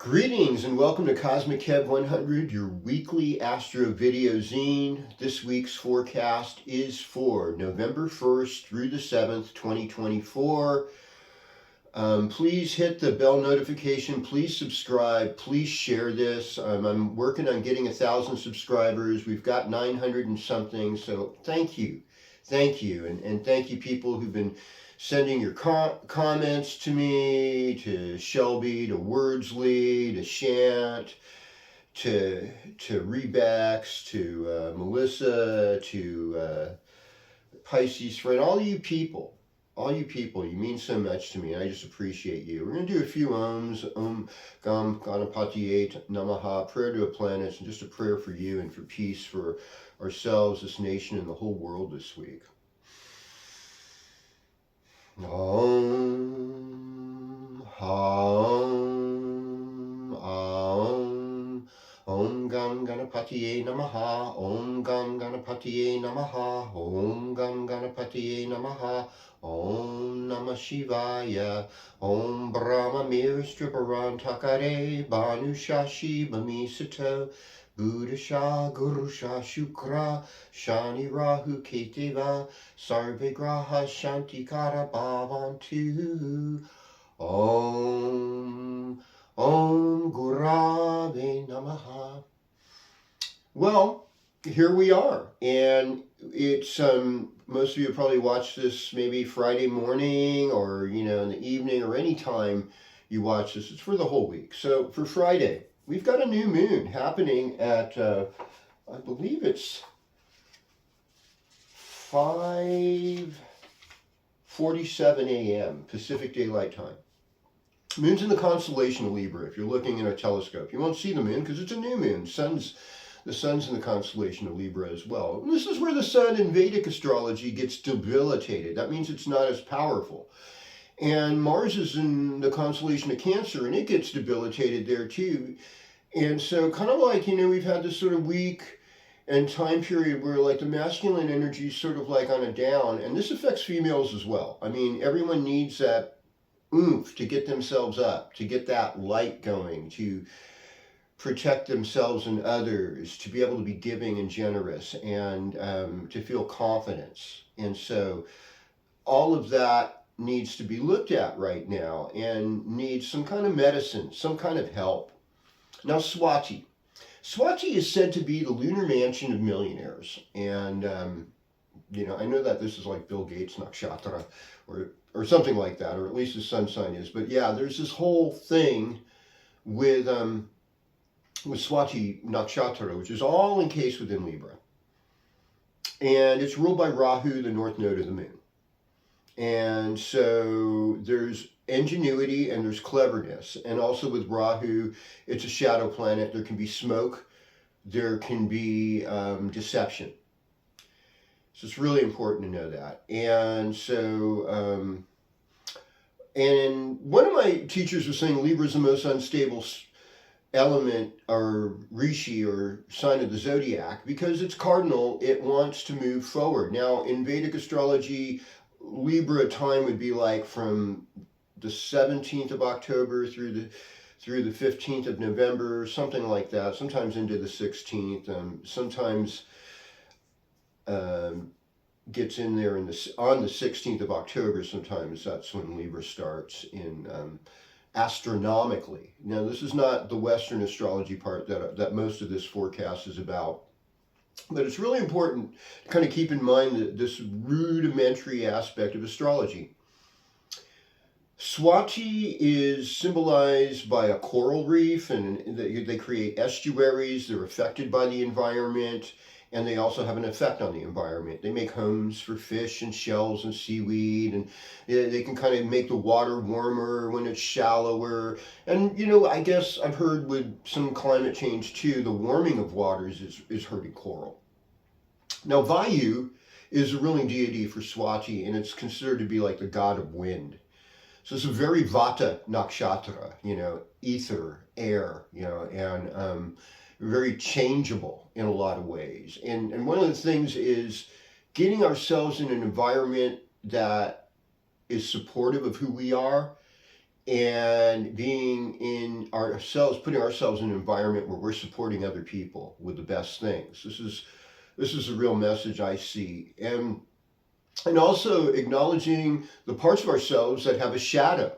Greetings and welcome to Cosmic Kev 100, your weekly astro video zine. This week's forecast is for November 1st through the 7th, 2024. Please hit the bell notification. Please subscribe. Please share this. I'm working on getting 1,000 subscribers. We've got 900 and something, so thank you. Thank you. And thank you people who've been sending your comments to me, to Shelby, to Wordsley, to Shant, to Rebex, to Melissa, to Pisces friend, all you people, you mean so much to me. I just appreciate you. We're going to do a few ohms, Gam Ganapati Namaha, prayer to the planets, and just a prayer for you and for peace for ourselves, this nation, and the whole world this week. Om, Om, Om, Om Gam Ganapatiye Namaha, Om Gam Ganapatiye Namaha, Om Gam Ganapatiye Namaha, Om Namah Shivaya, Om Brahma Mirstriparan Takare, Banu Shashi Bami Sato, Buddha Guru Shukra, Shani Rahu Keteva, Sarve Graha Shantikara Bhavantu, Om Gurave Namaha. Well, here we are, and it's most of you probably watch this maybe Friday morning or in the evening or any time you watch this. It's for the whole week. So for Friday, we've got a new moon happening at I believe it's 5:47 a.m. Pacific Daylight Time. Moon's in the constellation of Libra. If you're looking in a telescope, you won't see the moon because it's a new moon. The sun's in the constellation of Libra as well. And this is where the sun in Vedic astrology gets debilitated. That means it's not as powerful. And Mars is in the constellation of Cancer, and it gets debilitated there too. And so kind of like, we've had this sort of week and time period where like the masculine energy is sort of like on a down, and this affects females as well. I mean, everyone needs that oomph to get themselves up, to get that light going, to protect themselves and others, to be able to be giving and generous, and to feel confidence. And so all of that needs to be looked at right now and needs some kind of medicine, some kind of help. Now, Swati is said to be the lunar mansion of millionaires. And, I know that this is like Bill Gates' nakshatra or something like that, or at least his sun sign is. But yeah, there's this whole thing with Swati nakshatra, which is all encased within Libra. And it's ruled by Rahu, the north node of the moon. And so there's ingenuity and there's cleverness. And also with Rahu, it's a shadow planet. There can be smoke. There can be deception. So it's really important to know that. And so, and one of my teachers was saying Libra is the most unstable element or rishi or sign of the zodiac because it's cardinal. It wants to move forward. Now, in Vedic astrology, Libra time would be like from the 17th of October through the 15th of November, something like that. Sometimes into the 16th. Sometimes gets in there on the 16th of October. Sometimes that's when Libra starts in astronomically. Now, this is not the Western astrology part that most of this forecast is about. But it's really important to kind of keep in mind that this rudimentary aspect of astrology. Swati is symbolized by a coral reef, and they create estuaries. They're affected by the environment, and they also have an effect on the environment. They make homes for fish and shells and seaweed, and they can kind of make the water warmer when it's shallower. And, I guess I've heard with some climate change too, the warming of waters is hurting coral. Now, Vayu is a ruling deity for Swati, and it's considered to be like the god of wind. So it's a very Vata nakshatra, ether, air, and very changeable in a lot of ways. And one of the things is getting ourselves in an environment that is supportive of who we are and being in ourselves, putting ourselves in an environment where we're supporting other people with the best things. This is a real message I see. And also acknowledging the parts of ourselves that have a shadow,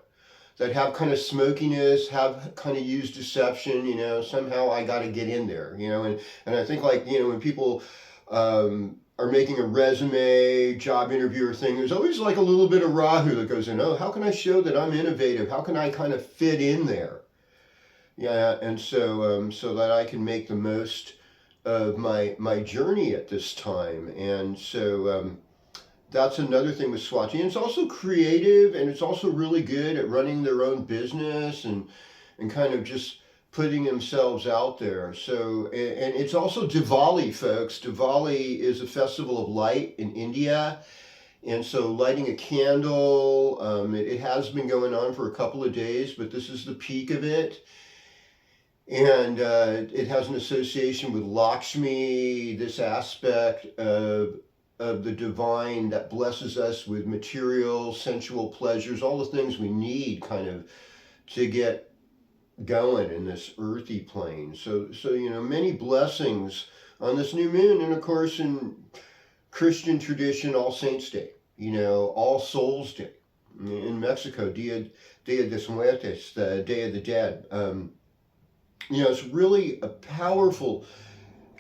that have kind of smokiness, have kind of used deception, somehow I got to get in there, and I think, like, when people are making a resume, job interview or thing, there's always like a little bit of Rahu that goes in. Oh, how can I show that I'm innovative? How can I kind of fit in there? Yeah, and so that I can make the most of my journey at this time. And so that's another thing with Swati. And it's also creative, and it's also really good at running their own business and kind of just putting themselves out there. So, and it's also Diwali, folks. Diwali is a festival of light in India. And so lighting a candle, it has been going on for a couple of days, but this is the peak of it. And it has an association with Lakshmi, this aspect of the divine that blesses us with material, sensual pleasures, all the things we need kind of to get going in this earthy plane. So many blessings on this new moon. And of course, in Christian tradition, All Saints Day, All Souls Day. In Mexico, Dia de Muertos, the Day of the Dead. It's really a powerful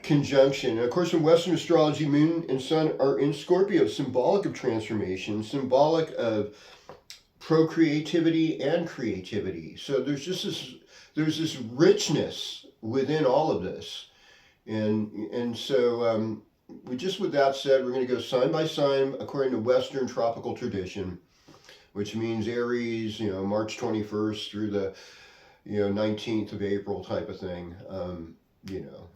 conjunction. And of course, in Western astrology, Moon and Sun are in Scorpio, symbolic of transformation, symbolic of procreativity and creativity. So there's this richness within all of this. And so with that said, we're going to go sign by sign according to Western tropical tradition, which means Aries, March 21st through the 19th of April type of thing.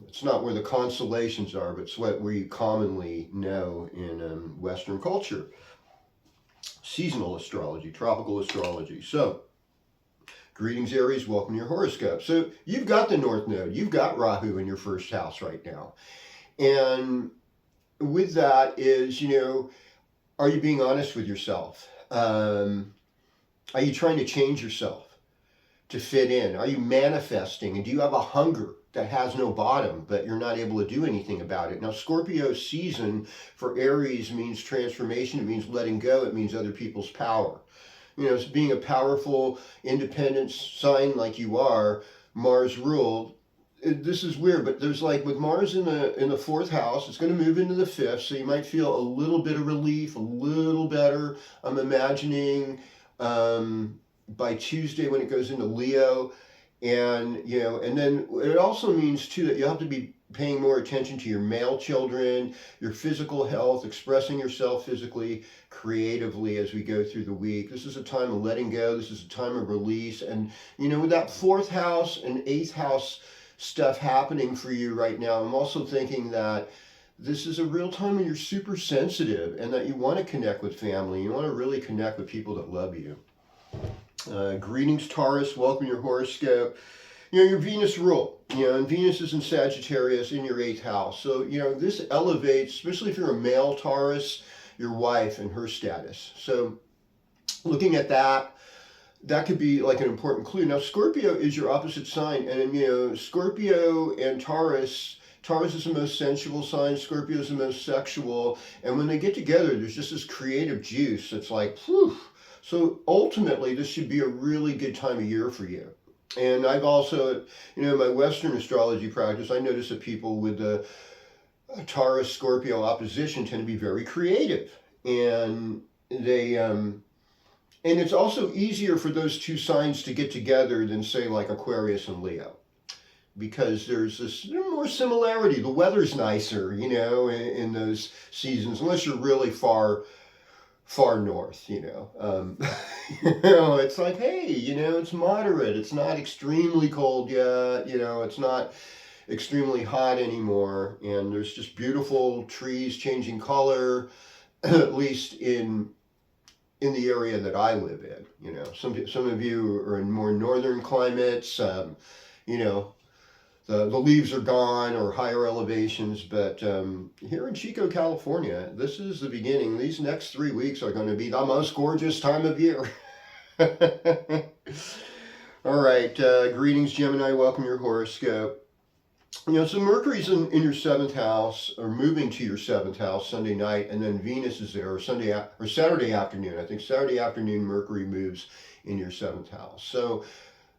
It's not where the constellations are, but it's what we commonly know in Western culture. Seasonal astrology, tropical astrology. So, greetings, Aries. Welcome to your horoscope. So, you've got the North Node. You've got Rahu in your first house right now. And with that is, are you being honest with yourself? Are you trying to change yourself to fit in? Are you manifesting? And do you have a hunger that has no bottom, but you're not able to do anything about it? Now, Scorpio season for Aries means transformation. It means letting go. It means other people's power. It's being a powerful, independent sign like you are, Mars ruled. This is weird, but there's, like, with Mars in the fourth house, it's going to move into the fifth, so you might feel a little bit of relief, a little better. I'm imagining by Tuesday when it goes into Leo. And, and then it also means too that you have to be paying more attention to your male children, your physical health, expressing yourself physically, creatively as we go through the week. This is a time of letting go. This is a time of release. And, with that fourth house and eighth house stuff happening for you right now, I'm also thinking that this is a real time when you're super sensitive and that you want to connect with family. You want to really connect with people that love you. Greetings, Taurus. Welcome to your horoscope. Your Venus rule, and Venus is in Sagittarius in your 8th house. So, this elevates, especially if you're a male Taurus, your wife and her status. So, looking at that could be like an important clue. Now, Scorpio is your opposite sign, and, Scorpio and Taurus is the most sensual sign, Scorpio is the most sexual, and when they get together, there's just this creative juice that's like, whew. So ultimately, this should be a really good time of year for you. And I've also, in my Western astrology practice, I notice that people with the Taurus Scorpio opposition tend to be very creative, and they and it's also easier for those two signs to get together than, say, like Aquarius and Leo, because there's this more similarity. The weather's nicer, in those seasons, unless you're really far north, it's like, hey, it's moderate. It's not extremely cold yet. It's not extremely hot anymore. And there's just beautiful trees changing color, at least in the area that I live in. Some of you are in more northern climates. The leaves are gone or higher elevations, but here in Chico, California, this is the beginning. These next 3 weeks are going to be the most gorgeous time of year. All right, greetings, Gemini. Welcome to your horoscope. So Mercury's in your seventh house, or moving to your seventh house Sunday night, and then Venus is there, or Saturday afternoon. I think Saturday afternoon Mercury moves in your seventh house. So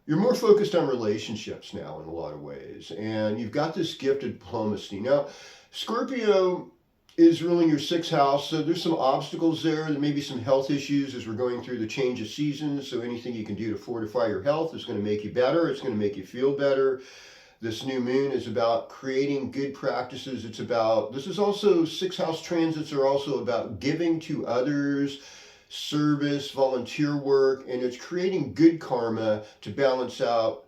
you're more focused on relationships now in a lot of ways, and you've got this gift of diplomacy. Now, Scorpio is ruling your sixth house, so there's some obstacles there. There may be some health issues as we're going through the change of seasons, so anything you can do to fortify your health is going to make you better. It's going to make you feel better. This new moon is about creating good practices. This is also, sixth house transits are also about giving to others, service, volunteer work, and it's creating good karma to balance out,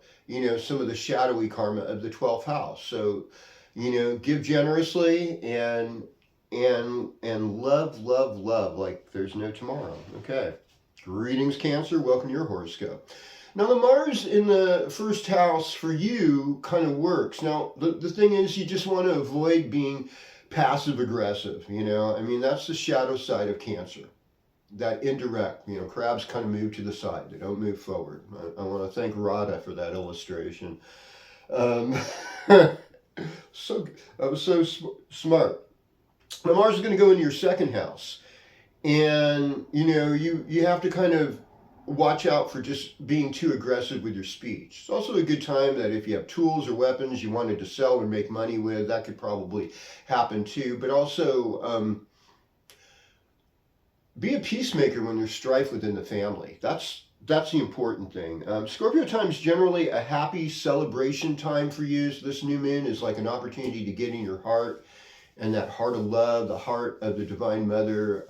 some of the shadowy karma of the 12th house. So, give generously and love like there's no tomorrow. Okay. Greetings, Cancer. Welcome to your horoscope. Now, the Mars in the first house for you kind of works. Now, the thing is, you just want to avoid being passive aggressive. That's the shadow side of Cancer. That indirect, crabs kind of move to the side. They don't move forward. I want to thank Radha for that illustration. So I was so smart. Now, Mars is going to go into your second house. And, you have to kind of watch out for just being too aggressive with your speech. It's also a good time that if you have tools or weapons you wanted to sell or make money with, that could probably happen too. But also be a peacemaker when there's strife within the family. That's the important thing. Scorpio time is generally a happy celebration time for you. So this new moon is like an opportunity to get in your heart, and that heart of love, the heart of the Divine Mother.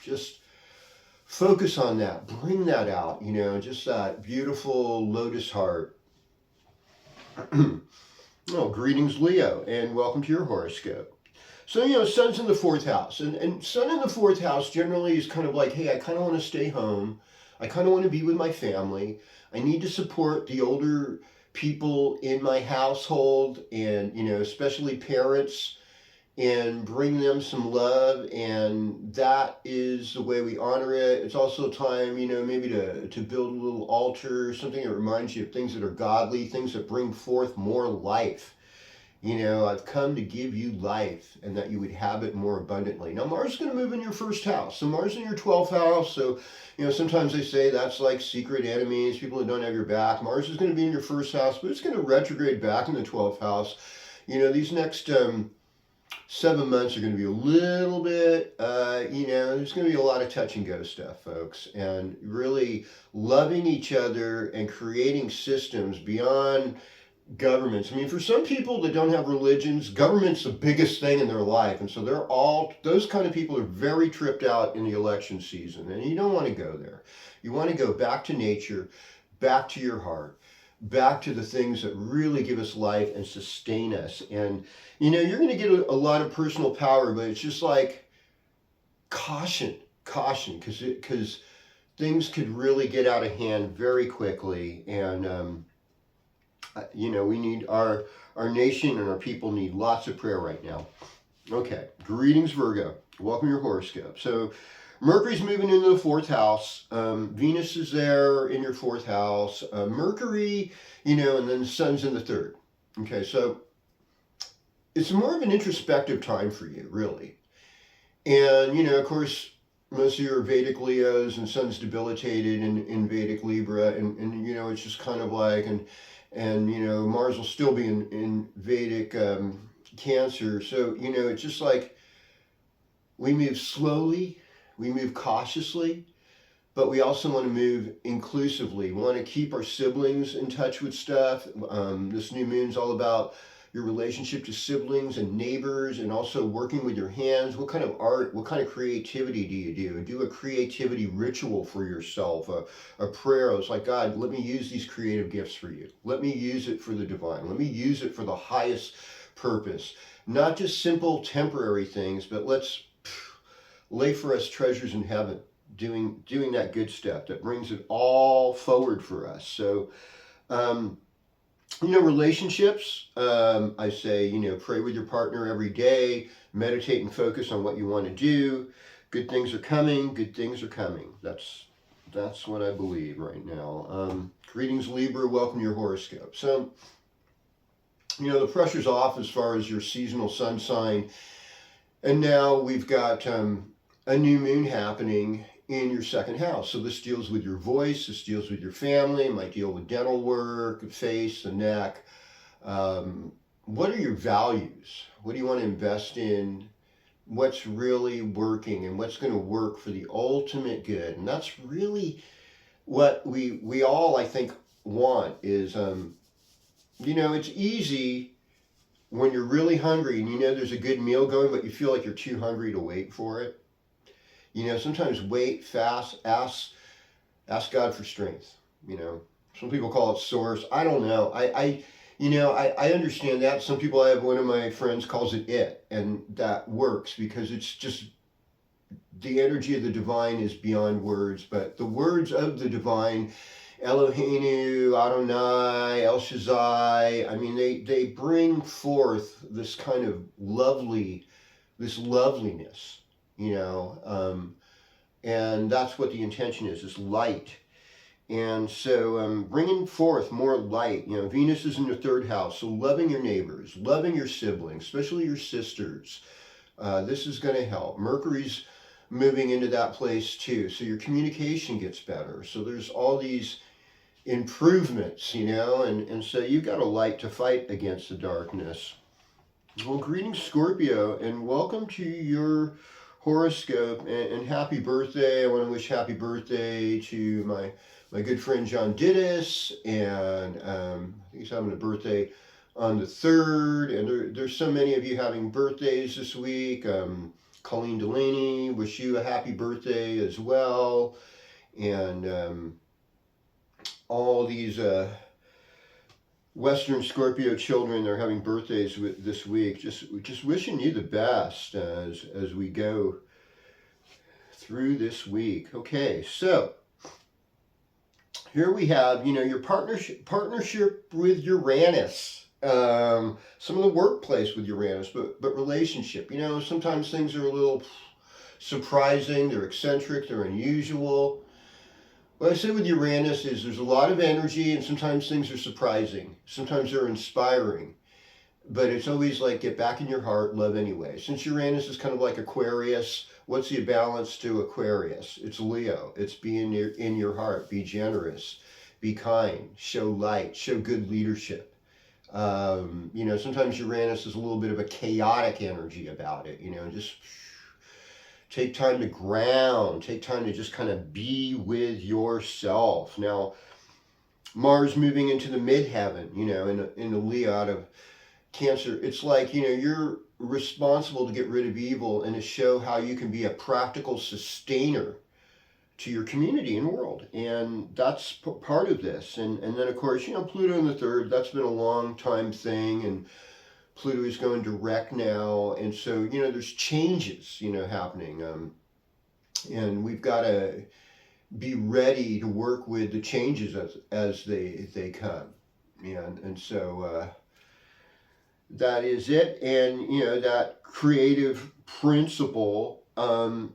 Just focus on that, bring that out, just that beautiful lotus heart. Greetings, Leo, and welcome to your horoscope. So, Sun's in the fourth house, and Sun in the fourth house generally is kind of like, hey, I kind of want to stay home. I kind of want to be with my family. I need to support the older people in my household, and, especially parents, and bring them some love, and that is the way we honor it. It's also time, maybe to build a little altar, something that reminds you of things that are godly, things that bring forth more life. I've come to give you life, and that you would have it more abundantly. Now, Mars is going to move in your first house. So Mars in your 12th house. So, sometimes they say that's like secret enemies, people that don't have your back. Mars is going to be in your first house, but it's going to retrograde back in the 12th house. These next 7 months are going to be a little bit, there's going to be a lot of touch and go stuff, folks, and really loving each other and creating systems beyond governments. For some people that don't have religions, government's the biggest thing in their life, and so those kind of people are very tripped out in the election season, and you don't want to go there. You want to go back to nature, back to your heart, back to the things that really give us life and sustain us. And you're going to get a lot of personal power, but it's just like caution, because things could really get out of hand very quickly. And we need our nation and our people need lots of prayer right now. Okay, greetings, Virgo. Welcome to your horoscope. So Mercury's moving into the fourth house. Venus is there in your fourth house. Mercury, and then the Sun's in the third. Okay, so it's more of an introspective time for you, really. And, of course, most of you are Vedic Leos, and Sun's debilitated in Vedic Libra. And it's just kind of like, and Mars will still be in Vedic Cancer. So, it's just like we move slowly. We move cautiously, but we also want to move inclusively. We want to keep our siblings in touch with stuff. This new moon's all about your relationship to siblings and neighbors, and also working with your hands. What kind of art, what kind of creativity do you do? Do a creativity ritual for yourself, a prayer. It's like, God, let me use these creative gifts for you. Let me use it for the divine. Let me use it for the highest purpose. Not just simple temporary things, but let's lay for us treasures in heaven, doing that good stuff that brings it all forward for us. So, relationships, I say, pray with your partner every day, meditate and focus on what you want to do. Good things are coming. Good things are coming. That's That's what I believe right now. Greetings, Libra. Welcome to your horoscope. So, the pressure's off as far as your seasonal sun sign. And now we've got a new moon happening in your second house. So this deals with your voice. This deals with your family. It might deal with dental work, the face, the neck. What are your values? What do you want to invest in? What's really working and what's going to work for the ultimate good? And that's really what we all, I think, want is, it's easy when you're really hungry and there's a good meal going, but you feel like you're too hungry to wait for it. Sometimes wait, fast, ask God for strength. Some people call it source. I don't know. I understand that. Some people, I have one of my friends calls it, and that works because it's just the energy of the divine is beyond words, but the words of the divine, Eloheinu, Adonai, El Shaddai, they bring forth this kind of loveliness, and that's what the intention is light. And so bringing forth more light. Venus is in your third house, so loving your neighbors, loving your siblings, especially your sisters. This is going to help. Mercury's moving into that place too, so your communication gets better. So there's all these improvements, and so you've got a light to fight against the darkness. Well, greetings, Scorpio, and welcome to your horoscope, and happy birthday. I want to wish happy birthday to my good friend John Didis, and I think he's having a birthday on the 3rd, and there's so many of you having birthdays this week. Colleen Delaney, wish you a happy birthday as well, and all these Western Scorpio children, they're having birthdays this week. Just wishing you the best as we go through this week. Okay, so here we have, your partnership with Uranus. Some of the workplace with Uranus, but relationship. Sometimes things are a little surprising. They're eccentric. They're unusual. What I say with Uranus is there's a lot of energy, and sometimes things are surprising. Sometimes they're inspiring. But it's always like, get back in your heart, love anyway. Since Uranus is kind of like Aquarius, what's the balance to Aquarius? It's Leo. It's be in your heart, be generous, be kind, show light, show good leadership. Sometimes Uranus is a little bit of a chaotic energy about it, just take time to ground, take time to just kind of be with yourself. Now, Mars moving into the midheaven, in the Leo out of Cancer, it's like, you're responsible to get rid of evil and to show how you can be a practical sustainer to your community and world. And that's part of this. And then, of course, Pluto in the 3rd, that's been a long time thing. And Pluto is going direct now. And so, there's changes, happening. And we've got to be ready to work with the changes as they come. And so that is it. And, that creative principle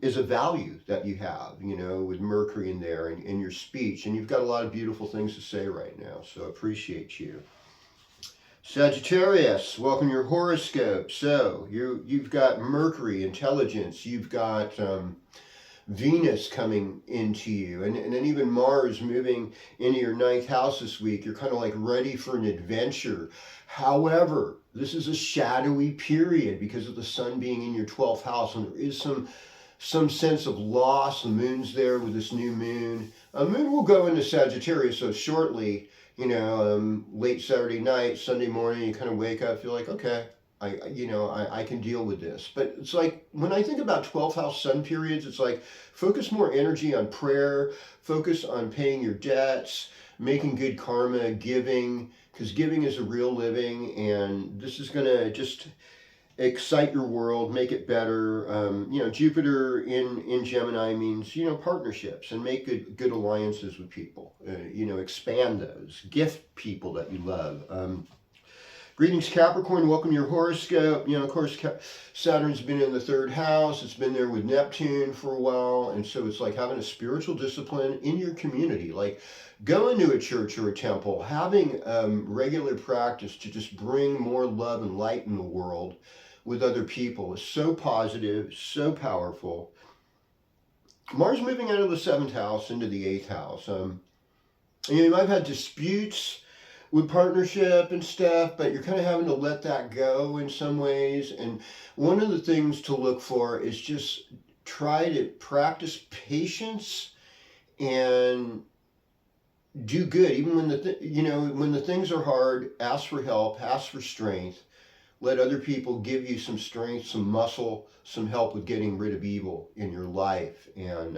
is a value that you have, with Mercury in there and in your speech. And you've got a lot of beautiful things to say right now, so appreciate you. Sagittarius, welcome to your horoscope. So you've got Mercury, intelligence. You've got Venus coming into you, and then even Mars moving into your 9th house this week. You're kind of like ready for an adventure. However, this is a shadowy period because of the sun being in your 12th house, and there is some sense of loss. The moon's there with this new moon. A moon will go into Sagittarius so shortly, late Saturday night, Sunday morning, you kind of wake up, feel like, okay, I can deal with this. But it's like, when I think about 12th house sun periods, it's like, focus more energy on prayer, focus on paying your debts, making good karma, giving, because giving is a real living, and this is going to just excite your world, make it better. Jupiter in Gemini means, partnerships, and make good alliances with people, expand those, gift people that you love. Greetings, Capricorn. Welcome to your horoscope. You know, of course, Saturn's been in the third house. It's been there with Neptune for a while. And so it's like having a spiritual discipline in your community. Like going to a church or a temple, having regular practice to just bring more love and light in the world with other people is so positive, so powerful. Mars moving out of the 7th house into the 8th house. You might have had disputes with partnership and stuff, but you're kind of having to let that go in some ways. And one of the things to look for is just try to practice patience and do good. Even when when the things are hard, ask for help, ask for strength. Let other people give you some strength, some muscle, some help with getting rid of evil in your life. And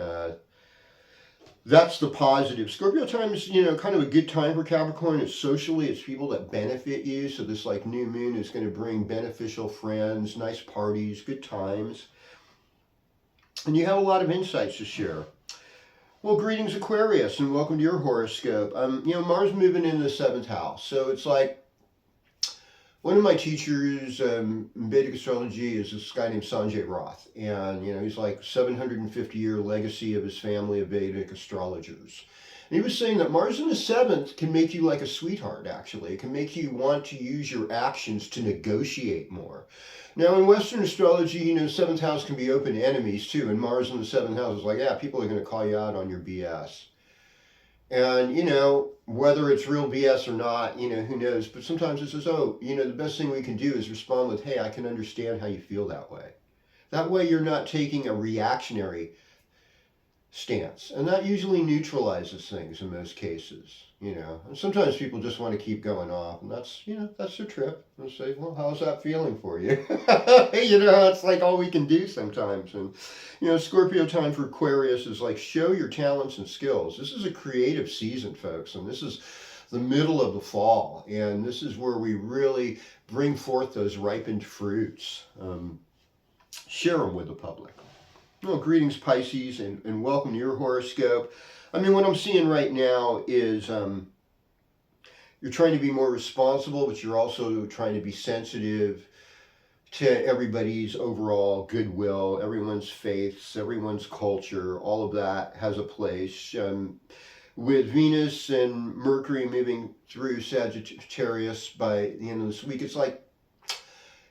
that's the positive. Scorpio time is, kind of a good time for Capricorn. It's socially, it's people that benefit you. So this like new moon is going to bring beneficial friends, nice parties, good times. And you have a lot of insights to share. Well, greetings, Aquarius, and welcome to your horoscope. Mars moving into the 7th house. So it's like, one of my teachers in Vedic astrology is this guy named Sanjay Roth. And, he's like 750-year legacy of his family of Vedic astrologers. And he was saying that Mars in the 7th can make you like a sweetheart, actually. It can make you want to use your actions to negotiate more. Now, in Western astrology, 7th house can be open enemies, too. And Mars in the 7th house is like, yeah, people are going to call you out on your BS. And, whether it's real BS or not, who knows. But sometimes it says, the best thing we can do is respond with, hey, I can understand how you feel that way. That way you're not taking a reactionary stance. And that usually neutralizes things in most cases, And sometimes people just want to keep going off. And that's their trip. And say, well, how's that feeling for you? It's like all we can do sometimes. And, Scorpio time for Aquarius is like, show your talents and skills. This is a creative season, folks. And this is the middle of the fall. And this is where we really bring forth those ripened fruits. Share them with the public. Well, greetings, Pisces, and welcome to your horoscope. What I'm seeing right now is you're trying to be more responsible, but you're also trying to be sensitive to everybody's overall goodwill, everyone's faiths, everyone's culture. All of that has a place. With Venus and Mercury moving through Sagittarius by the end of this week, it's like,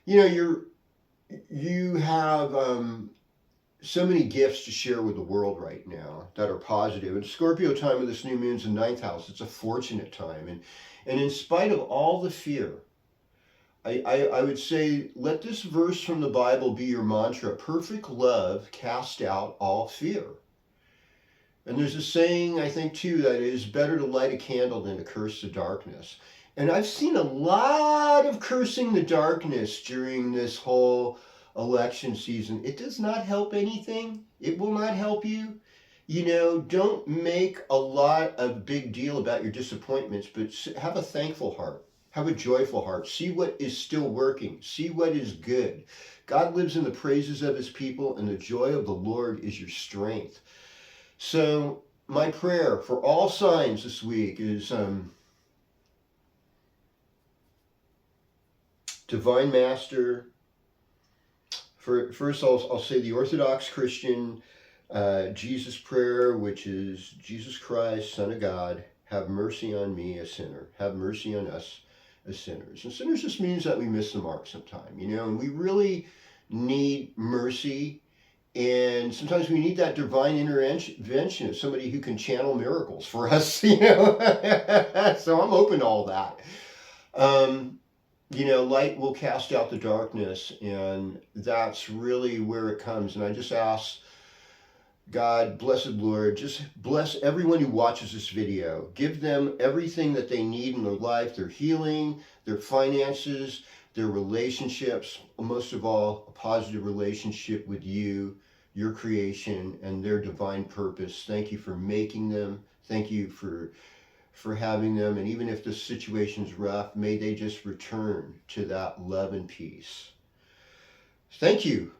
you have so many gifts to share with the world right now that are positive. And Scorpio time with this new moon's in 9th house. It's a fortunate time. And in spite of all the fear, I would say, let this verse from the Bible be your mantra. Perfect love cast out all fear. And there's a saying, I think, too, that it is better to light a candle than to curse the darkness. And I've seen a lot of cursing the darkness during this whole election season. It does not help anything. It will not help you. Don't make a lot of big deal about your disappointments, but have a thankful heart. Have a joyful heart. See what is still working. See what is good. God lives in the praises of his people, and the joy of the Lord is your strength. So my prayer for all signs this week is Divine Master. First, I'll say the Orthodox Christian Jesus prayer, which is, Jesus Christ, Son of God, have mercy on me, a sinner. Have mercy on us as sinners. And sinners just means that we miss the mark sometime, and we really need mercy. And sometimes we need that divine intervention of somebody who can channel miracles for us, So I'm open to all that. Light will cast out the darkness, and that's really where it comes. And I just ask God, blessed Lord, just bless everyone who watches this video. Give them everything that they need in their life, their healing, their finances, their relationships, most of all, a positive relationship with you, your creation, and their divine purpose. Thank you for making them. Thank you for having them. And even if the situation's rough, may they just return to that love and peace. Thank you.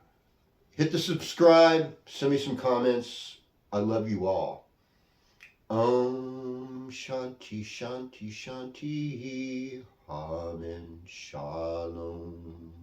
Hit the subscribe, send me some comments. I love you all. Om Shanti Shanti Shanti. Amen. Shalom.